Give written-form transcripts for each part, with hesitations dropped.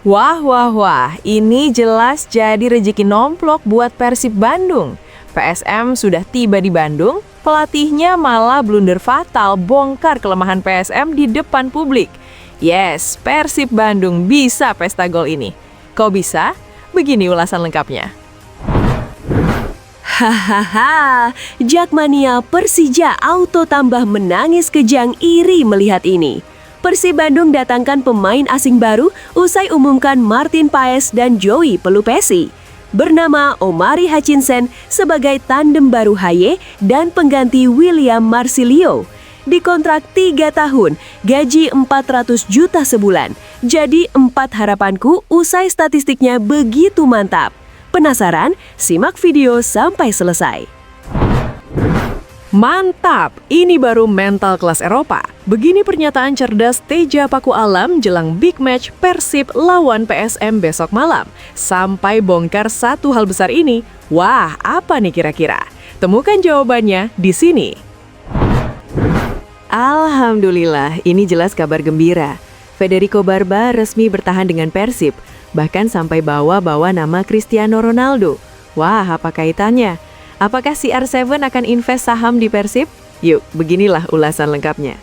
Wah, wah, wah, ini jelas jadi rezeki nomplok buat Persib Bandung. PSM sudah tiba di Bandung, pelatihnya malah blunder fatal bongkar kelemahan PSM di depan publik. Yes, Persib Bandung bisa pesta gol ini. Kok bisa? Begini ulasan lengkapnya. Hahaha, Jakmania Persija auto tambah menangis kejang iri melihat ini. Persib Bandung datangkan pemain asing baru usai umumkan Martin Paes dan Joey Pelupesi. Bernama Omari Hutchinson sebagai tandem baru Haye dan pengganti William Marsilio. Dikontrak 3 tahun, gaji 400 juta sebulan. Jadi 4 harapanku usai statistiknya begitu mantap. Penasaran? Simak video sampai selesai. Mantap, ini baru mental kelas Eropa. Begini pernyataan cerdas Teja Paku Alam jelang big match Persib lawan PSM besok malam. Sampai bongkar satu hal besar ini. Wah, apa nih kira-kira? Temukan jawabannya di sini. Alhamdulillah, ini jelas kabar gembira. Federico Barba resmi bertahan dengan Persib, bahkan sampai bawa-bawa nama Cristiano Ronaldo. Wah, apa kaitannya? Apakah CR7 akan invest saham di Persib? Yuk, beginilah ulasan lengkapnya.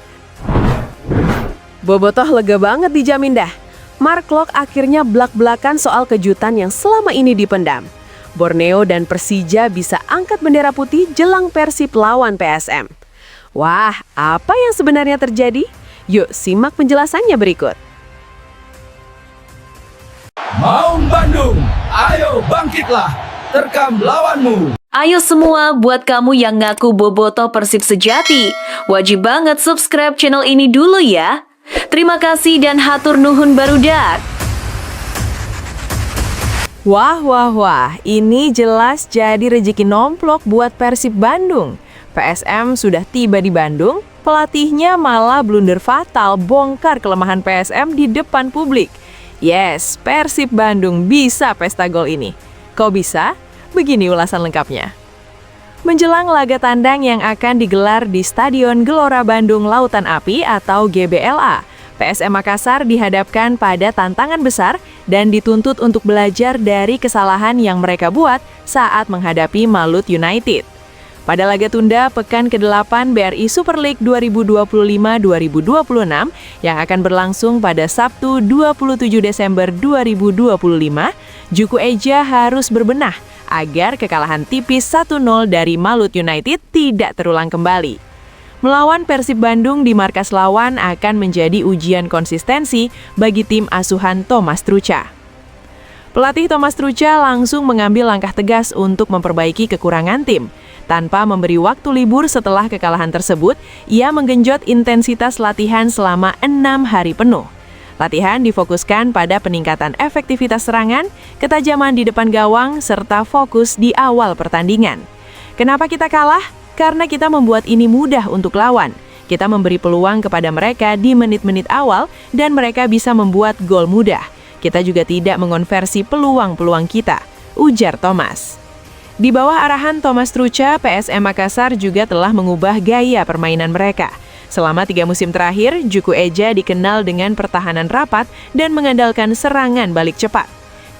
Bobotoh lega banget dijamin dah. Mark Klok akhirnya blak-blakan soal kejutan yang selama ini dipendam. Borneo dan Persija bisa angkat bendera putih jelang Persib lawan PSM. Wah, apa yang sebenarnya terjadi? Yuk, simak penjelasannya berikut. Maung Bandung, ayo bangkitlah, terkam lawanmu. Ayo semua buat kamu yang ngaku bobotoh Persib sejati, wajib banget subscribe channel ini dulu ya. Terima kasih dan hatur nuhun barudak. Wah, wah, wah, ini jelas jadi rezeki nomplok buat Persib Bandung. PSM sudah tiba di Bandung, pelatihnya malah blunder fatal bongkar kelemahan PSM di depan publik. Yes, Persib Bandung bisa pesta gol ini. Kok bisa? Begini ulasan lengkapnya. Menjelang laga tandang yang akan digelar di Stadion Gelora Bandung Lautan Api atau GBLA, PSM Makassar dihadapkan pada tantangan besar dan dituntut untuk belajar dari kesalahan yang mereka buat saat menghadapi Malut United. Pada laga tunda pekan ke-8 BRI Super League 2025-2026 yang akan berlangsung pada Sabtu 27 Desember 2025, Juku Eja harus berbenah agar kekalahan tipis 1-0 dari Malut United tidak terulang kembali. Melawan Persib Bandung di markas lawan akan menjadi ujian konsistensi bagi tim asuhan Thomas Trucha. Pelatih Thomas Trucha langsung mengambil langkah tegas untuk memperbaiki kekurangan tim. Tanpa memberi waktu libur setelah kekalahan tersebut, ia menggenjot intensitas latihan selama 6 hari penuh. Latihan difokuskan pada peningkatan efektivitas serangan, ketajaman di depan gawang, serta fokus di awal pertandingan. Kenapa kita kalah? Karena kita membuat ini mudah untuk lawan. Kita memberi peluang kepada mereka di menit-menit awal dan mereka bisa membuat gol mudah. Kita juga tidak mengonversi peluang-peluang kita, ujar Thomas. Di bawah arahan Thomas Trucha, PSM Makassar juga telah mengubah gaya permainan mereka. Selama 3 musim terakhir, Juku Eja dikenal dengan pertahanan rapat dan mengandalkan serangan balik cepat.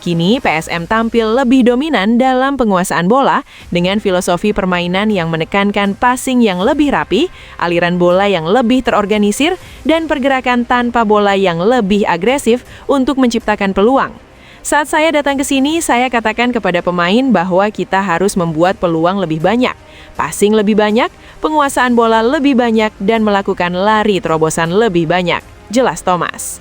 Kini, PSM tampil lebih dominan dalam penguasaan bola dengan filosofi permainan yang menekankan passing yang lebih rapi, aliran bola yang lebih terorganisir, dan pergerakan tanpa bola yang lebih agresif untuk menciptakan peluang. Saat saya datang ke sini, saya katakan kepada pemain bahwa kita harus membuat peluang lebih banyak, passing lebih banyak, penguasaan bola lebih banyak, dan melakukan lari terobosan lebih banyak, jelas Thomas.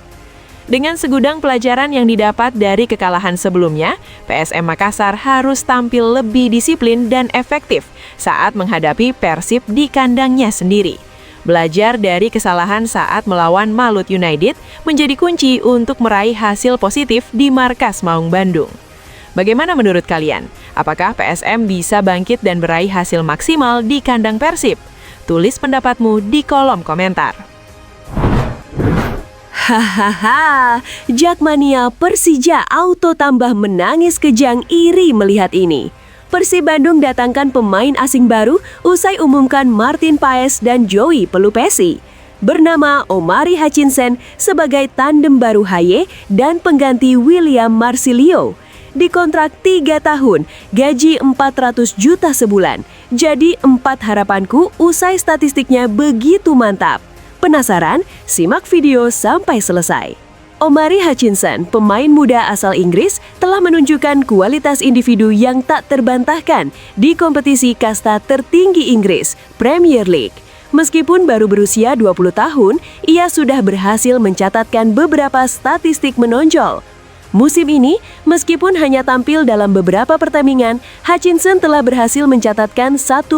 Dengan segudang pelajaran yang didapat dari kekalahan sebelumnya, PSM Makassar harus tampil lebih disiplin dan efektif saat menghadapi Persib di kandangnya sendiri. Belajar dari kesalahan saat melawan Malut United menjadi kunci untuk meraih hasil positif di markas Maung Bandung. Bagaimana menurut kalian? Apakah PSM bisa bangkit dan meraih hasil maksimal di kandang Persib? Tulis pendapatmu di kolom komentar. Hahaha, Jakmania Persija auto tambah menangis kejang iri melihat ini. Persib Bandung datangkan pemain asing baru usai umumkan Martin Paes dan Joey Pelupesi. bernama Omari Hutchinson sebagai tandem baru Haye dan pengganti William Marsilio. Dikontrak 3 tahun, gaji 400 juta sebulan. Jadi 4 harapanku usai statistiknya begitu mantap. Penasaran? Simak video sampai selesai. Omari Hutchinson, pemain muda asal Inggris, telah menunjukkan kualitas individu yang tak terbantahkan di kompetisi kasta tertinggi Inggris, Premier League. Meskipun baru berusia 20 tahun, ia sudah berhasil mencatatkan beberapa statistik menonjol. Musim ini, meskipun hanya tampil dalam beberapa pertandingan, Hutchinson telah berhasil mencatatkan 1,5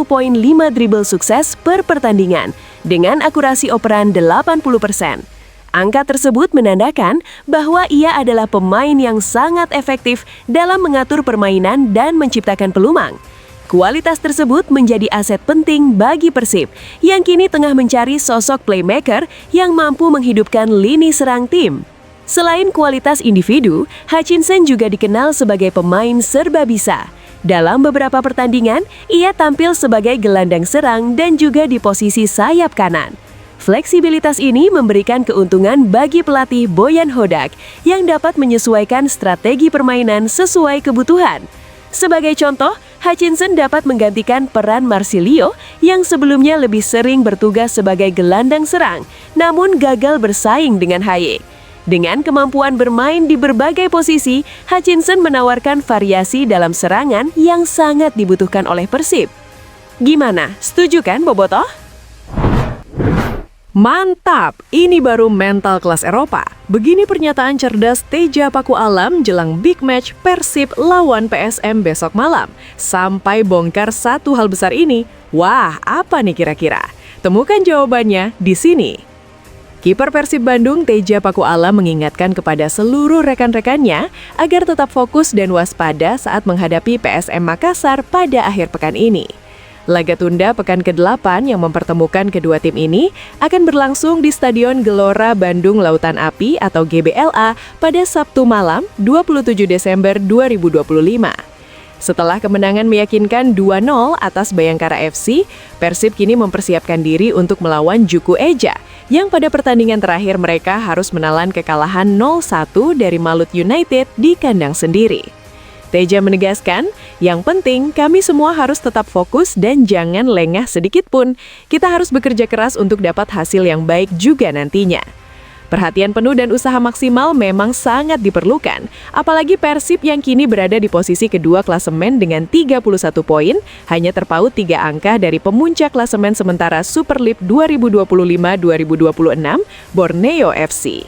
dribble sukses per pertandingan dengan akurasi operan 80%. Angka tersebut menandakan bahwa ia adalah pemain yang sangat efektif dalam mengatur permainan dan menciptakan peluang. Kualitas tersebut menjadi aset penting bagi Persib yang kini tengah mencari sosok playmaker yang mampu menghidupkan lini serang tim. Selain kualitas individu, Hutchinson juga dikenal sebagai pemain serba bisa. Dalam beberapa pertandingan, ia tampil sebagai gelandang serang dan juga di posisi sayap kanan. Fleksibilitas ini memberikan keuntungan bagi pelatih Boyan Hodak yang dapat menyesuaikan strategi permainan sesuai kebutuhan. Sebagai contoh, Hutchinson dapat menggantikan peran Marsilio yang sebelumnya lebih sering bertugas sebagai gelandang serang, namun gagal bersaing dengan Haye. Dengan kemampuan bermain di berbagai posisi, Hutchinson menawarkan variasi dalam serangan yang sangat dibutuhkan oleh Persib. Gimana? Setuju kan, Bobotoh? Mantap, ini baru mental kelas Eropa. Begini pernyataan cerdas Teja Paku Alam jelang big match Persib lawan PSM besok malam. Sampai bongkar satu hal besar ini. Wah, apa nih kira-kira? Temukan jawabannya di sini. Kiper Persib Bandung Teja Paku Alam mengingatkan kepada seluruh rekan-rekannya agar tetap fokus dan waspada saat menghadapi PSM Makassar pada akhir pekan ini. Laga tunda pekan ke-8 yang mempertemukan kedua tim ini akan berlangsung di Stadion Gelora Bandung Lautan Api atau GBLA pada Sabtu malam 27 Desember 2025. Setelah kemenangan meyakinkan 2-0 atas Bayangkara FC, Persib kini mempersiapkan diri untuk melawan Juku Eja yang pada pertandingan terakhir mereka harus menelan kekalahan 0-1 dari Malut United di kandang sendiri. Teja menegaskan, yang penting kami semua harus tetap fokus dan jangan lengah sedikit pun. Kita harus bekerja keras untuk dapat hasil yang baik juga nantinya. Perhatian penuh dan usaha maksimal memang sangat diperlukan, apalagi Persib yang kini berada di posisi kedua klasemen dengan 31 poin, hanya terpaut 3 angka dari pemuncak klasemen sementara Super League 2025-2026, Borneo FC.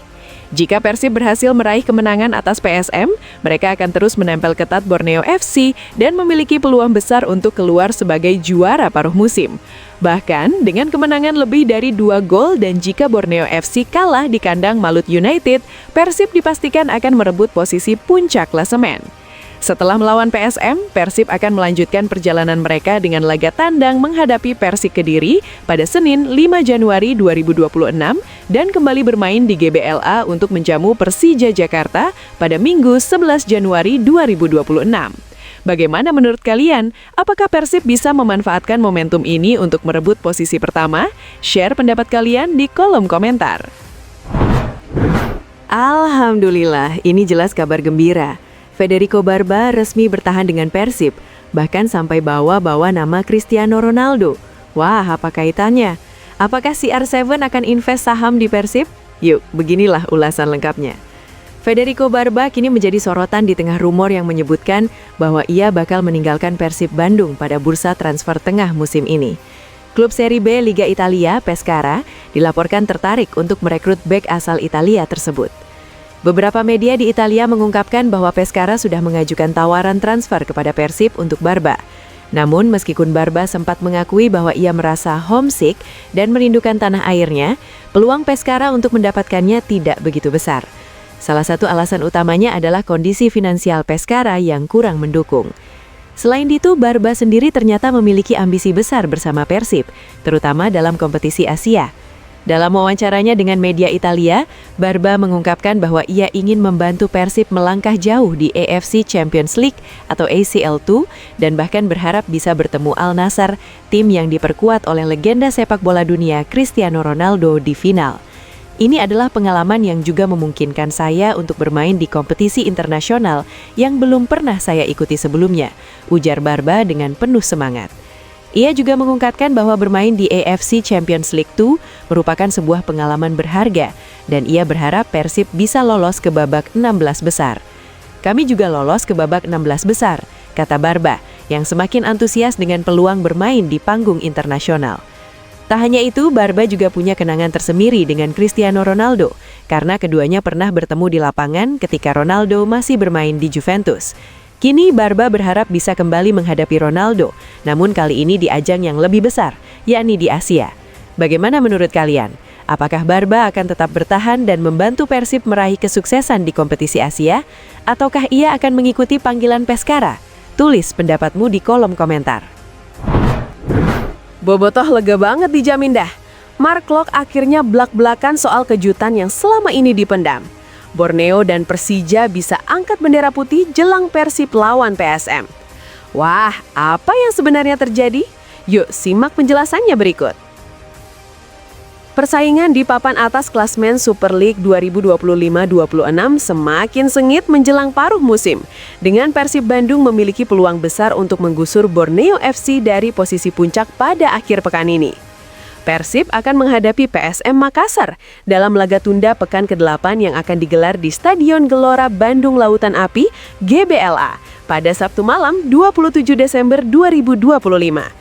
Jika Persib berhasil meraih kemenangan atas PSM, mereka akan terus menempel ketat Borneo FC dan memiliki peluang besar untuk keluar sebagai juara paruh musim. Bahkan, dengan kemenangan lebih dari 2 gol dan jika Borneo FC kalah di kandang Malut United, Persib dipastikan akan merebut posisi puncak klasemen. Setelah melawan PSM, Persib akan melanjutkan perjalanan mereka dengan laga tandang menghadapi Persik Kediri pada Senin 5 Januari 2026 dan kembali bermain di GBLA untuk menjamu Persija Jakarta pada Minggu 11 Januari 2026. Bagaimana menurut kalian? Apakah Persib bisa memanfaatkan momentum ini untuk merebut posisi pertama? Share pendapat kalian di kolom komentar. Alhamdulillah, ini jelas kabar gembira. Federico Barba resmi bertahan dengan Persib, bahkan sampai bawa-bawa nama Cristiano Ronaldo. Wah, apa kaitannya? Apakah CR7 akan invest saham di Persib? Yuk, beginilah ulasan lengkapnya. Federico Barba kini menjadi sorotan di tengah rumor yang menyebutkan bahwa ia bakal meninggalkan Persib Bandung pada bursa transfer tengah musim ini. Klub Serie B Liga Italia, Pescara, dilaporkan tertarik untuk merekrut bek asal Italia tersebut. Beberapa media di Italia mengungkapkan bahwa Pescara sudah mengajukan tawaran transfer kepada Persib untuk Barba. Namun meskipun Barba sempat mengakui bahwa ia merasa homesick dan merindukan tanah airnya, peluang Pescara untuk mendapatkannya tidak begitu besar. Salah satu alasan utamanya adalah kondisi finansial Pescara yang kurang mendukung. Selain itu, Barba sendiri ternyata memiliki ambisi besar bersama Persib, terutama dalam kompetisi Asia. Dalam wawancaranya dengan media Italia, Barba mengungkapkan bahwa ia ingin membantu Persib melangkah jauh di AFC Champions League atau ACL2 dan bahkan berharap bisa bertemu Al Nassr, tim yang diperkuat oleh legenda sepak bola dunia Cristiano Ronaldo di final. Ini adalah pengalaman yang juga memungkinkan saya untuk bermain di kompetisi internasional yang belum pernah saya ikuti sebelumnya, ujar Barba dengan penuh semangat. Ia juga mengungkapkan bahwa bermain di AFC Champions League 2 merupakan sebuah pengalaman berharga dan ia berharap Persib bisa lolos ke babak 16 besar. Kami juga lolos ke babak 16 besar, kata Barba, yang semakin antusias dengan peluang bermain di panggung internasional. Tak hanya itu, Barba juga punya kenangan tersendiri dengan Cristiano Ronaldo, karena keduanya pernah bertemu di lapangan ketika Ronaldo masih bermain di Juventus. Kini Barba berharap bisa kembali menghadapi Ronaldo, namun kali ini di ajang yang lebih besar, yakni di Asia. Bagaimana menurut kalian? Apakah Barba akan tetap bertahan dan membantu Persib meraih kesuksesan di kompetisi Asia? Ataukah ia akan mengikuti panggilan Pescara? Tulis pendapatmu di kolom komentar. Bobotoh lega banget dijamin dah. Mark Klok akhirnya blak-blakan soal kejutan yang selama ini dipendam. Borneo dan Persija bisa angkat bendera putih jelang Persib lawan PSM. Wah, apa yang sebenarnya terjadi? Yuk simak penjelasannya berikut. Persaingan di papan atas klasmen Super League 2025-26 semakin sengit menjelang paruh musim, dengan Persib Bandung memiliki peluang besar untuk menggusur Borneo FC dari posisi puncak pada akhir pekan ini. Persib akan menghadapi PSM Makassar dalam laga tunda pekan ke-8 yang akan digelar di Stadion Gelora Bandung Lautan Api (GBLA) pada Sabtu malam 27 Desember 2025.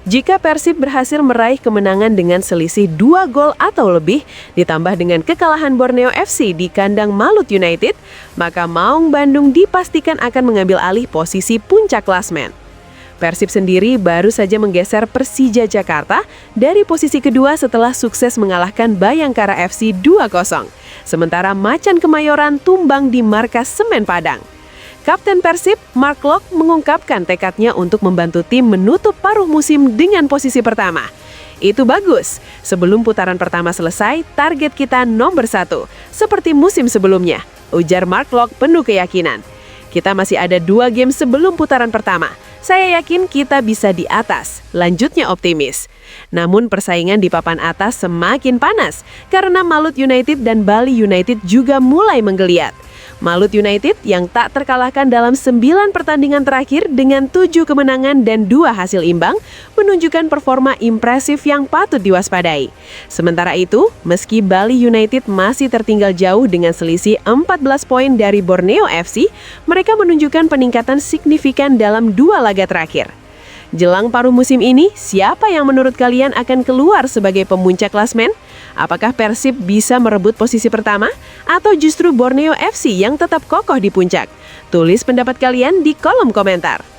Jika Persib berhasil meraih kemenangan dengan selisih 2 gol atau lebih, ditambah dengan kekalahan Borneo FC di kandang Malut United, maka Maung Bandung dipastikan akan mengambil alih posisi puncak klasmen. Persib sendiri baru saja menggeser Persija Jakarta dari posisi kedua setelah sukses mengalahkan Bayangkara FC 2-0. Sementara Macan Kemayoran tumbang di markas Semen Padang. Kapten Persib, Mark Klok, mengungkapkan tekadnya untuk membantu tim menutup paruh musim dengan posisi pertama. Itu bagus. Sebelum putaran pertama selesai, target kita nomor 1, seperti musim sebelumnya, ujar Mark Klok penuh keyakinan. Kita masih ada 2 game sebelum putaran pertama. Saya yakin kita bisa di atas, lanjutnya optimis. Namun persaingan di papan atas semakin panas karena Malut United dan Bali United juga mulai menggeliat. Malut United yang tak terkalahkan dalam 9 pertandingan terakhir dengan 7 kemenangan dan 2 hasil imbang menunjukkan performa impresif yang patut diwaspadai. Sementara itu, meski Bali United masih tertinggal jauh dengan selisih 14 poin dari Borneo FC, mereka menunjukkan peningkatan signifikan dalam 2 laga terakhir. Jelang paruh musim ini, siapa yang menurut kalian akan keluar sebagai pemuncak klasmen? Apakah Persib bisa merebut posisi pertama? Atau justru Borneo FC yang tetap kokoh di puncak? Tulis pendapat kalian di kolom komentar.